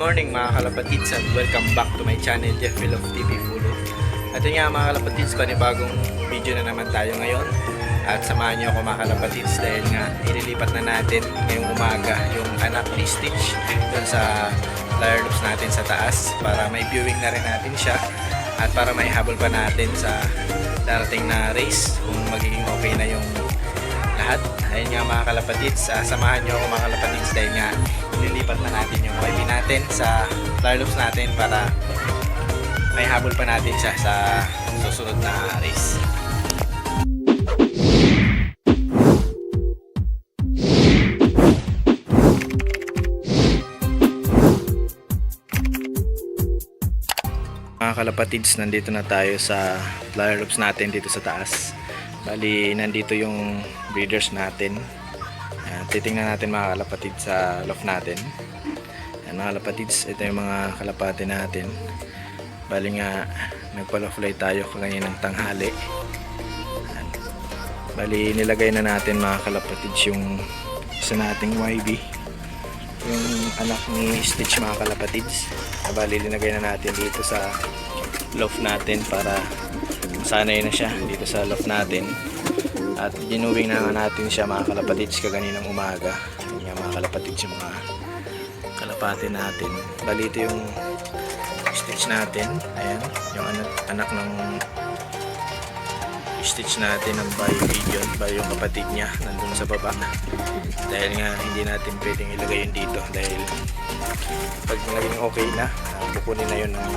Morning mga kalapatids at welcome back to my channel, Jeff Love TV Fulo. At yun nga mga kalapatids, panibagong video na naman tayo ngayon. At samahan nyo ako mga kalapatids dahil nga ililipat na natin ngayong umaga yung anak ni Stitch dun sa flyer loops natin sa taas para may viewing na rin natin siya at para may habol pa natin sa darating na race kung magiging okay na yung lahat. Ayun nga mga kalapatids, samahan nyo ako mga kalapatids dahil nga lilipat na natin yung YB natin sa flyer loops natin para may habol pa natin siya sa susunod na race. Mga kalapatids, nandito na tayo sa flyer loops natin dito sa taas. Bali, nandito yung breeders natin. Titingnan natin mga kalapatids sa loft natin. Yan mga kalapatids, ito yung mga kalapati natin. Bali nga, nagpa-fly tayo kaganyan ng tanghali. Yan. Bali, nilagay na natin mga kalapatids yung isa nating YB. Yung anak ni Stitch mga kalapatids. Bali, linagay na natin dito sa loft natin para sanay na siya dito sa loft natin. At ginuwing na natin siya mga kalapatids kaganinang umaga. Yan nga mga kalapatids yung mga kalapati natin. Bali ito yung Stitch natin. Ayan, yung anak ng Stitch natin ng Bio-Pigeon. Bali yung kapatid niya nandun sa baba. Dahil nga hindi natin pwedeng ilagay yun dito. Dahil pag naging okay na, kukunin na yun ng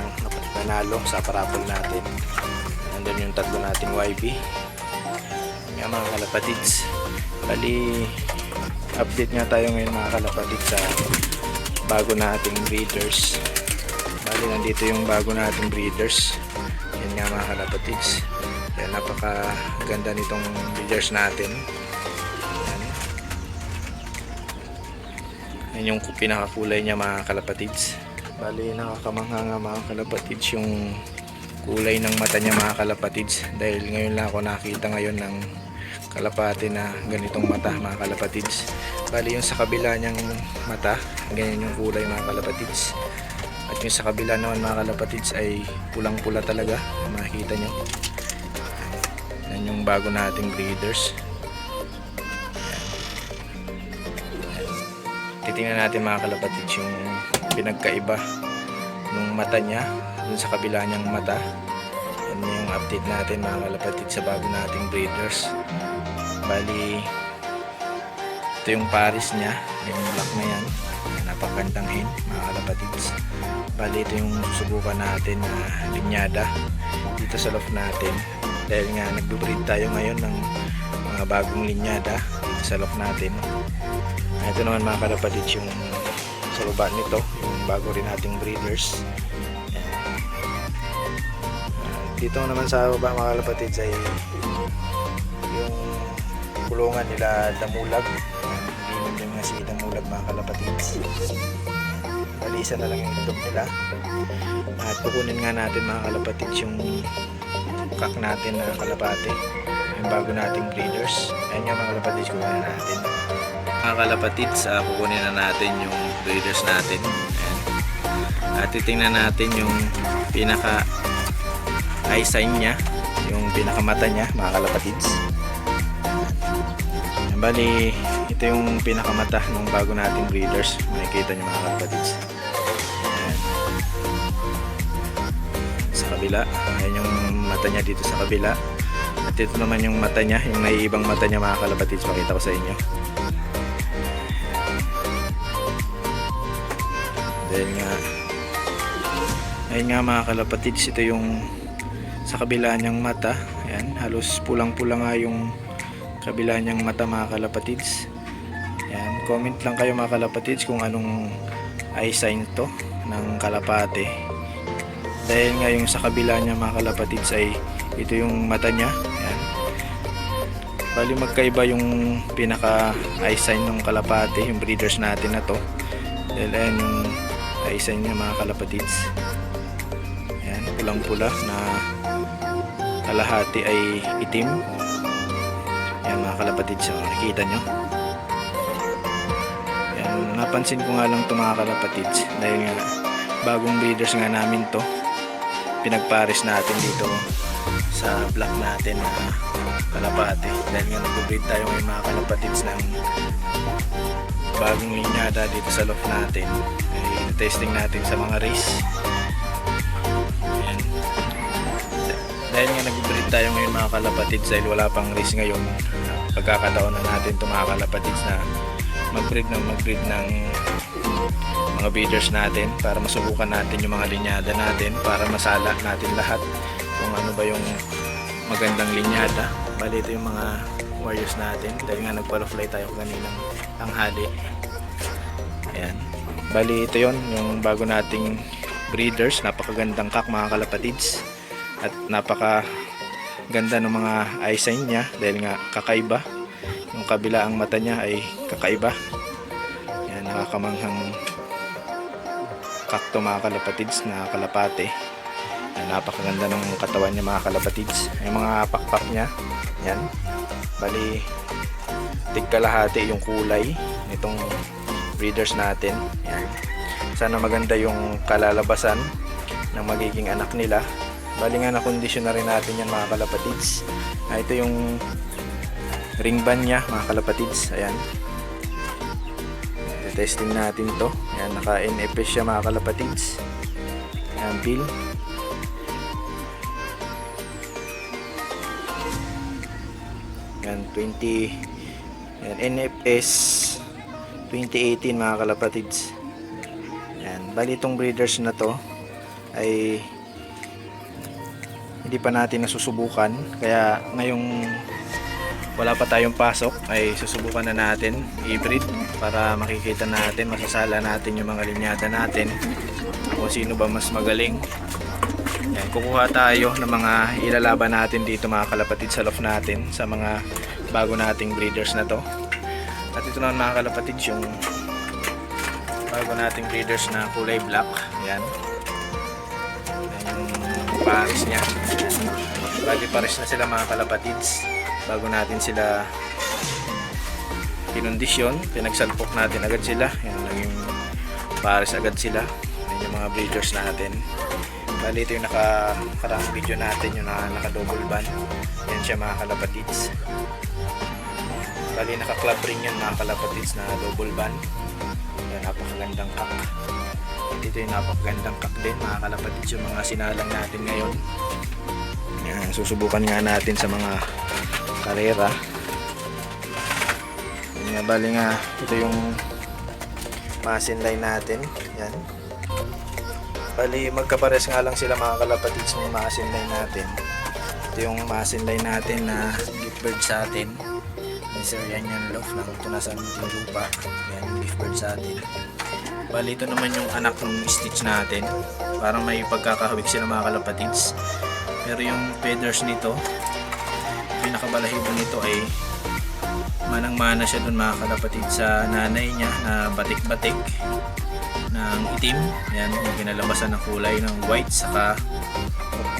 nanalo sa parapol natin. Nandun yung tatlo nating YB. Nga mga kalapatids, bali update nga tayo ngayon mga kalapatids sa bago nating breeders. Bali nandito yung bago nating breeders. Yan nga mga kalapatids. Yan, napaka ganda nitong breeders natin. Yan. Yan yung pinakakulay niya mga kalapatids. Bali nakakamangha nga mga kalapatids yung kulay ng mata niya mga kalapatids. Dahil ngayon lang ako nakita ngayon ng kalapati na ganitong mata mga kalapatids. Bali yung sa kabila niyang mata, ganyan yung kulay mga kalapatids. At yung sa kabila naman mga kalapatids ay pulang pula talaga, makikita nyo. Yan yung bago nating breeders. Titingnan natin mga kalapatids yung pinagkaiba ng mata niya dun sa kabila niyang mata. Yan yung update natin mga kalapatids sa bago nating breeders. Bali ito yung pares niya, yung black na yan, napakagandang hen mga kalapatids. Bali ito yung susubukan natin na linyada dito sa loft natin dahil nga nagbe-breed tayo ngayon ng mga bagong linyada dito sa loft natin. Ito naman mga kalapatids yung sa baba nito, yung bago rin nating breeders. Dito naman sa baba mga kalapatids ay yung kulungan nila damulag. Hindi yung nga si damulag mga kalapatids. Bali isa na lang yung itlog nila. At kukunin nga natin mga kalapatids yung kak natin na kalapati, yung bago nating breeders. Ayan nga mga kalapatids, kukunin na natin. Mga kalapatids, kukunin na natin yung breeders natin. Ayan. At titingnan natin yung pinaka eye sign nya, yung pinakamata nya mga kalapatids. Bali ito yung pinakamata ng bago nating breeders, makikita nyo mga kalapatids. Ayan. Sa kabila, ayan yung mata nya dito sa kabila. At ito naman yung mata nya, yung naiibang mata nya mga kalapatids, makita ko sa inyo. Dahil nga ayun nga mga kalapatids, ito yung sa kabila niyang mata. Ayan, halos pulang-pula nga yung kabila niyang mata mga kalapatids. Ayan, comment lang kayo mga kalapatids kung anong eye sign to ng kalapate. Dahil nga yung sa kabila niya mga kalapatids ay ito yung mata niya. Ayan. Bali magkaiba yung pinaka eye sign ng kalapate, yung breeders natin na to. Dahil ayan yung eye sign niya mga kalapatids. Ayan, pulang-pula na kalahati ay itim. Ayan mga kalapatids, so nakikita nyo. Ayan Napansin ko nga lang ito mga kalapatids dahil nga bagong breeders nga namin to, pinagpares natin dito sa block natin na kalapate. Dahil nga nag-breed tayo ngayon mga kalapatids ng bagong linyada dito sa loft natin. Ay testing natin sa mga race. Ayan. Dahil nga nag-breed tayo ngayon mga kalapatids dahil wala pang race ngayon, pagkakataon na natin ito mga kalapatids na mag-breed ng mga breeders natin para masubukan natin yung mga linyada natin, para masala natin lahat kung ano ba yung magandang linyada. Bali ito yung mga warriors natin dahil nga nagpa-fly tayo kaninang tanghali. Ayan. Bali ito yon yung bago nating breeders. Napakagandang kak mga kalapatids at napakaganda ng mga eye sign niya dahil nga kakaiba. Yung kabila ang mata niya ay kakaiba. Yan, nakakamanghang kakto mga kalapatids na kalapate. Yan, napakaganda ng katawan niya mga kalapatids. Yung mga pakpak niya, yan. Bali, tigkalahati yung kulay nitong breeders natin. Yan. Sana maganda yung kalalabasan ng magiging anak nila. Bali nga na-condition na rin natin yan mga kalapatids. Ito yung ring band niya mga kalapatids. Ayan, testing natin to. Ayan, naka NFS siya mga kalapatids. Ayan, bill. Ayan, 20 ayan, NFS 2018 mga kalapatids. Ayan, bali itong breeders na to ay hindi pa natin nasusubukan, kaya ngayong wala pa tayong pasok ay susubukan na natin i-breed para makikita natin, masasala natin yung mga linyada natin kung sino ba mas magaling. Yan, kukuha tayo ng mga ilalaban natin dito mga kalapatid sa loft natin sa mga bago nating breeders na to. At ito naman mga kalapatid yung bago nating breeders na kulay black. Yan, yung pares nya. Bali pares na sila mga kalapatids. Bago natin sila kinondisyon, pinagsalpok natin agad sila. Yan, naging pares agad sila. Yan yung mga breeders natin. Bali ito yung nakarang video natin, yung naka double band. Yan siya mga kalapatids. Bali naka club ring yan mga kalapatids na double band. Yan, napakagandang kak. Ito yung napakagandang kak din mga kalapatids, yung mga sinalang natin ngayon. Yan, susubukan nga natin sa mga karera. Yan, bali nga ito yung masin line natin. Yan, bali magkapares nga lang sila mga kalapatids ng masin line natin. Ito yung masin line natin na gift bird sa atin. Sir, yan yung loft ng tunasan ng lupa. Yan yung gift bird sa atin. Bali ito naman yung anak ng stitch natin. Parang may pagkakahawik sila mga kalapatids. Pero yung feathers nito, pinakabalahibo nito ay manang-mana siya dun mga kalapatid sa nanay niya na batik-batik ng itim. Yan, yung pinalabasan ng kulay ng white saka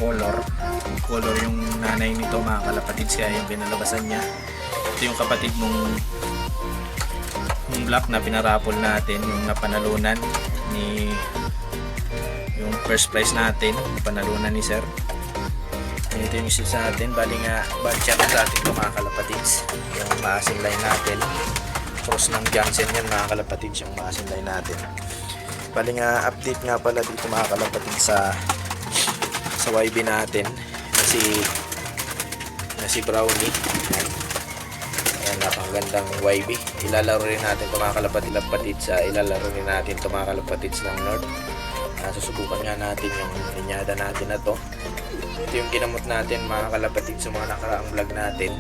color yung nanay nito mga kalapatid, kaya yung pinalabasan niya. Ito yung kapatid mong yung black na pinarapol natin, yung napanalunan ni yung first prize natin, napanalunan ni sir. Ito yung isa sa atin. Bali nga batch na sa atin ito mga kalapatids, yung maasing line natin, cross ng Johnson yan mga kalapatids, yung maasing line natin. Bali nga update nga pala dito mga kalapatids sa YB natin na si Brownie. Ayan, napakagandang YB. Ilalaro rin natin ito mga kalapatids, ilalaro rin natin ito mga kalapatids ng North. Susubukan nga natin yung linyada natin na to. Ito yung ginamot natin mga kalapatid sa mga nakaraang vlog natin,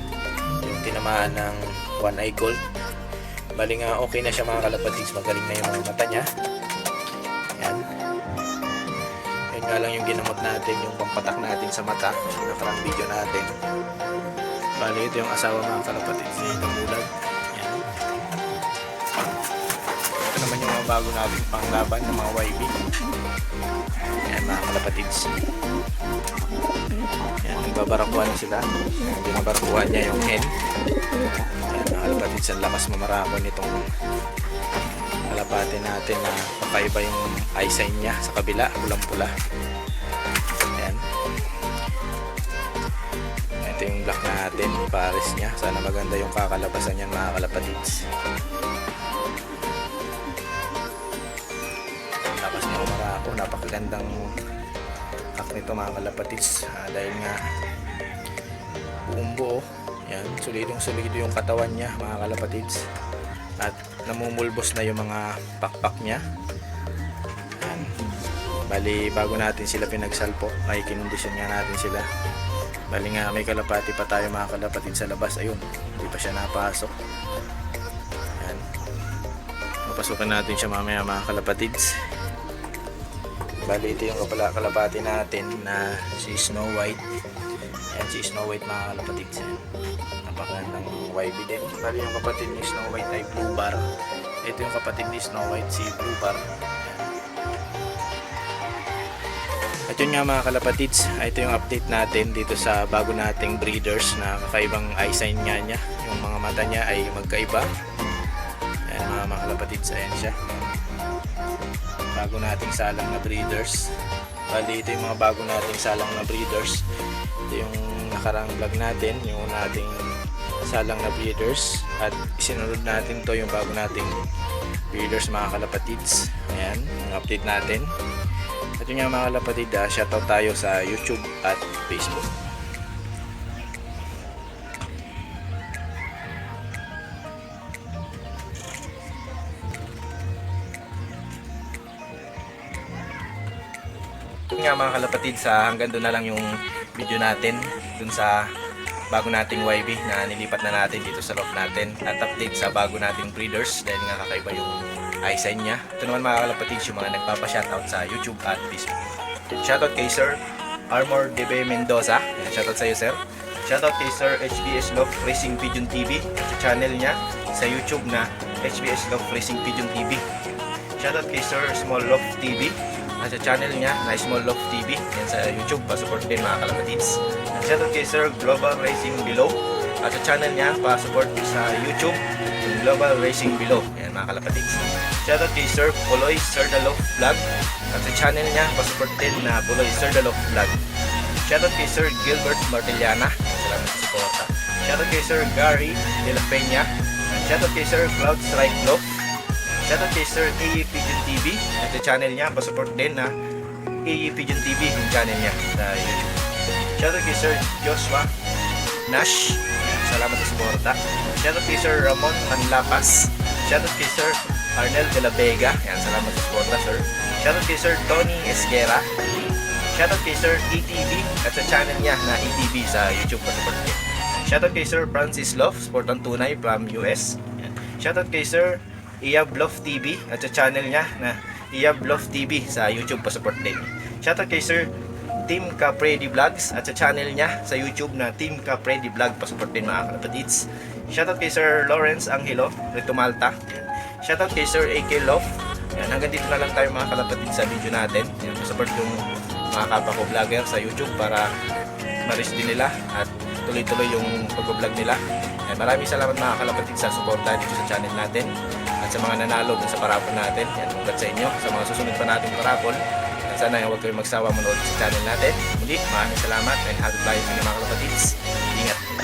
yung tinamaan ng one eye gold. Bali nga okay na siya mga kalapatid, magaling na yung mga mata niya. Yan, yun nga lang yung ginamot natin, yung pampatak natin sa mata, yung nakaraang video natin. Bali ito yung asawa mga kalapatid sa itong bulag. Yan, ito naman yung mga bago natin panglaban ng mga YB. Yan mga kalapatids. Yan, nagbabarakuan na sila. Binabarakuan niya yung hen. Yan mga kalapatids, ang lakas mamarako nitong kalapatids. kalapati natin na kakaiba yung eye sign niya sa kabila, pulang-pula. Ayan. Ito yung black natin, pares niya. Sana maganda yung kakalabasan niyan mga kalapatids. Lakas ng Marako, napakagandang pack nito mga kalapatids. Dahil nga buong buo. Yan, solidong-solido yung katawan niya mga kalapatids. At namumulbos na yung mga pakpak niya. Yan. Bali, bago natin sila pinagsalpo, ay kinondisyon nga natin sila. Bali nga, may kalapati pa tayo mga kalapatids sa labas. Ayun, hindi pa siya napasok. Yan. Mapasukan natin siya mamaya mga kalapatids. Bali, ito yung kalapati natin na si Snow White. Yan, si Snow White mga kalapatids. Napakagandang YB din. Bali yung kapatid ni Snow White ay Blue Bar. Ito yung kapatid ni Snow White, si Blue Bar. At yun nga mga kalapatids, ito yung update natin dito sa bago nating breeders na kakaibang eye sign nga niya. Yung mga mata niya ay magkaiba. Ayan mga kalapatids, ayan siya. Bago nating salang na breeders. Bali ito yung mga bago nating salang na breeders. Ito yung nakarang vlog natin, yung nating salang na breeders, at isinunod natin to yung bago nating breeders mga kalapatids. Ayan, yung update natin. At yun nga mga kalapatid, shoutout tayo sa YouTube at Facebook. Yun nga mga kalapatid, hanggang doon na lang yung video natin dun sa bago nating YB na nilipat na natin dito sa loft natin, at update sa bago nating breeders dahil nga kakaiba yung eye sign niya. Ito naman mga kalapatids yung mga nagpapa-shoutout sa YouTube at Facebook. Shoutout kay Sir Armor Debe Mendoza. Shoutout sa iyo sir. Shoutout kay Sir HBS Love Racing Pigeon TV sa channel niya sa YouTube na HBS Love Racing Pigeon TV. Shoutout kay Sir Small Love TV at sa channel niya na Small Love TV. Yan sa YouTube, pa-support din mga kalapatids. Shoutout kay Sir Global Racing Below at sa channel niya, pa-support sa YouTube yung Global Racing Below. Yan mga kalapatids. Shoutout kay Sir Puloy Serdalov Vlog at sa channel niya, pa-support din na Puloy Serdalov Vlog. Shoutout kay Sir Gilbert Martiliana. Salamat sa suporta. Shoutout kay Sir Gary De La Peña. Shoutout kay Sir Cloud Strike Love. Shoutout kay Sir AE Pigeon TV at sa channel niya, pa-support din na AE Pigeon TV yung channel niya sa YouTube. Shoutout kay Sir Joshua Nash. Salamat sa suporta. Shoutout kay Sir Ramon Manlapas. Shoutout kay Sir Arnel De La Vega. Yan, salamat sa suporta sir. Shoutout kay Sir Tony Esguera. Shoutout kay Sir ETV at sa channel niya na ETV sa YouTube, pa-support din. Shoutout kay Sir Francis Love, Sportang Tunay from US. Shoutout kay Sir Iyab Love TV at sa channel niya na Iyab Love TV sa YouTube, pa-support din. Shoutout kay Sir Team Capredi Vlogs at sa channel niya sa YouTube na Team Capredi Vlog, pa-support din mga kalapatids. Shoutout kay Sir Lawrence Angelo Rito Malta. Shoutout kay Sir AK Love. Yan, hanggang dito na lang tayo mga kalapatids sa video natin. Yan, pa-support yung mga kapwa ko vlogger sa YouTube para ma-reach din nila at tuloy-tuloy yung pag-vlog nila. Yan, maraming salamat mga kalapatids sa suporta dito sa channel natin at sa mga nanalo dun sa parapol natin. Yan, congrats sa inyo sa mga susunod pa nating parapol. At sana huwag kayong magsawa manood sa channel natin. Muli, maraming salamat and happy flying sa inyo mga kalapatids. Ingat!